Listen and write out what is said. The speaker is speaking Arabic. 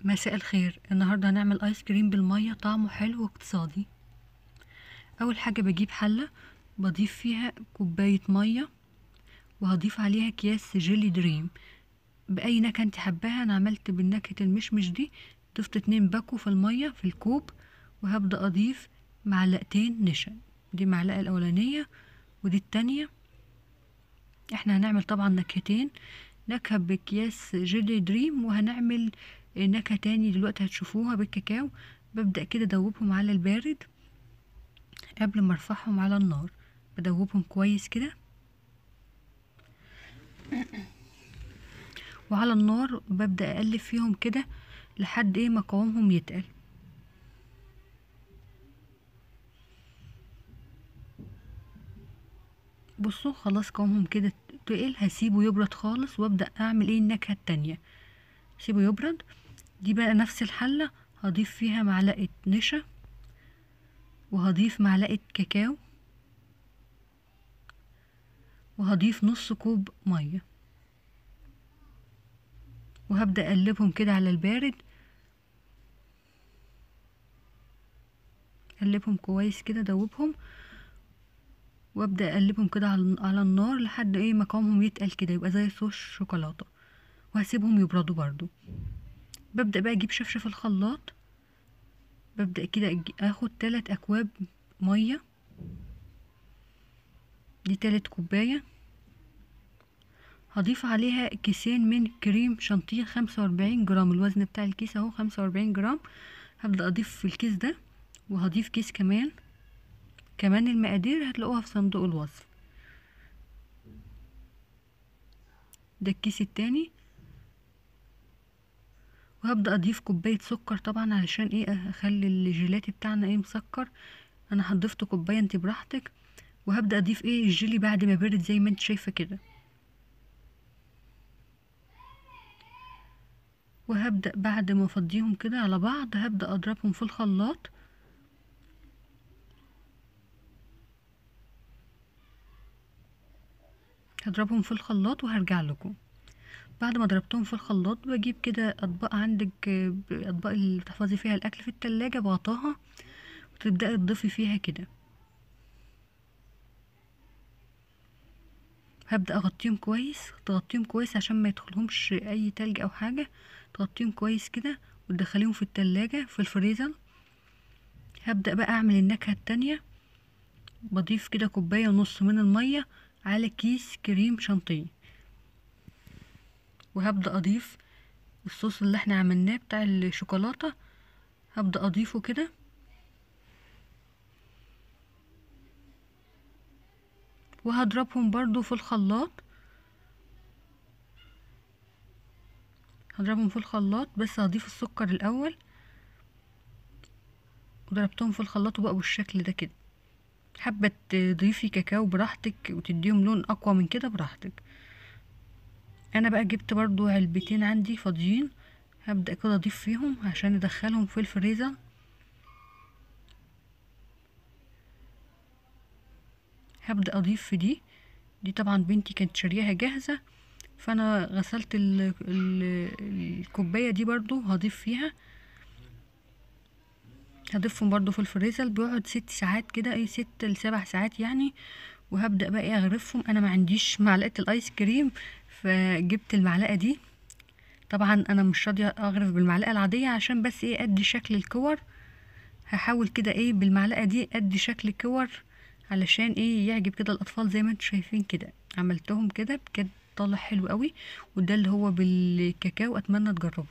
مساء الخير. النهارده هنعمل ايس كريم بالميه طعمه حلو واقتصادي. اول حاجه بجيب حله بضيف فيها كوبايه ميه وهضيف عليها اكياس جيلي دريم باي نكهه انت حباها. انا عملت بالنكهه المشمش دي، ضفت 2 باكو في الميه في الكوب، وهبدا اضيف معلقتين نشا. دي معلقه الاولانيه ودي التانية. احنا هنعمل طبعا نكهتين، نكهه باكياس جيلي دريم وهنعمل نكهه تاني دلوقتي هتشوفوها بالكاكاو. ببدأ كده ادوبهم على البارد قبل ما ارفعهم على النار، بدوبهم كويس كده وعلى النار ببدأ اقلب فيهم كده لحد ما قوامهم يتقل. بصوا خلاص قوامهم كده تقل، هسيبه يبرد خالص وابدأ اعمل النكهة التانية. سيبه يبرد. دي بقى نفس الحلة هضيف فيها معلقة نشا وهضيف معلقة كاكاو وهضيف نص كوب مية وهبدأ اقلبهم كده على البارد. اقلبهم كويس كده دوبهم وابدا اقلبهم كده على النار لحد ما قوامهم يتقل كده يبقى زي صوص شوكولاته، وهسيبهم يبردوا برضو. ببدا بقى اجيب شفشة الخلاط، ببدا كده اخد 3 اكواب ميه، دي 3 كوبايه. هضيف عليها كيسين من كريم شانتيه 45 جرام، الوزن بتاع الكيس اهو 45 جرام. هبدا اضيف في الكيس ده وهضيف كيس كمان المقادير هتلاقوها في صندوق الوصف. ده الكيس التاني. وهبدأ اضيف كوباية سكر طبعا علشان اخلي الجيلاتي بتاعنا مسكر. انا هضفت كوباية، انت براحتك. وهبدأ اضيف الجيلي بعد ما برد زي ما انت شايفة كده. وهبدأ بعد ما افضيهم كده على بعض هبدأ اضربهم في الخلاط. هضربهم في الخلاط وهرجع لكم. بعد ما ضربتهم في الخلاط بجيب كده اطباق عندك، اطباق اللي بتحفظي فيها الاكل في التلاجة، بغطاها وتبدأي تضيفي فيها كده. هبدأ اغطيهم كويس، تغطيهم كويس عشان ما يدخلهمش اي تلج او حاجة. تغطيهم كويس كده وتدخليهم في التلاجة في الفريزر. هبدأ بقى اعمل النكهة التانية. بضيف كده كوباية ونص من المية على كيس كريم شانتيه، وهبدأ اضيف الصوص اللي احنا عملناه بتاع الشوكولاتة. هبدأ اضيفه كده وهضربهم برضو في الخلاط. هضربهم في الخلاط بس هضيف السكر الاول، وضربتهم في الخلاط وبقوا بالشكل ده كده. حابة تضيفي كاكاو براحتك وتديهم لون اقوى من كده براحتك. انا بقى جبت برضو علبتين عندي فاضيين، هبدأ كده اضيف فيهم عشان ادخلهم في الفريزر. هبدأ اضيف في دي طبعا بنتي كانت شارياها جاهزة، فانا غسلت الكوباية دي برضو هضيف فيها. هضيفهم برضو في الفريزر، بيقعد 6 ساعات كده 6 ل7 ساعات يعني. وهبدأ بقى اغرفهم. انا ما عنديش معلقة الايس كريم فجبت المعلقة دي. طبعا انا مش راضية اغرف بالمعلقة العادية عشان بس ادي شكل الكور. هحاول كده بالمعلقة دي ادي شكل كور علشان يعجب كده الاطفال زي ما انتم شايفين كده. عملتهم كده بجد طالع حلو قوي، وده اللي هو بالكاكاو. اتمنى تجربوه.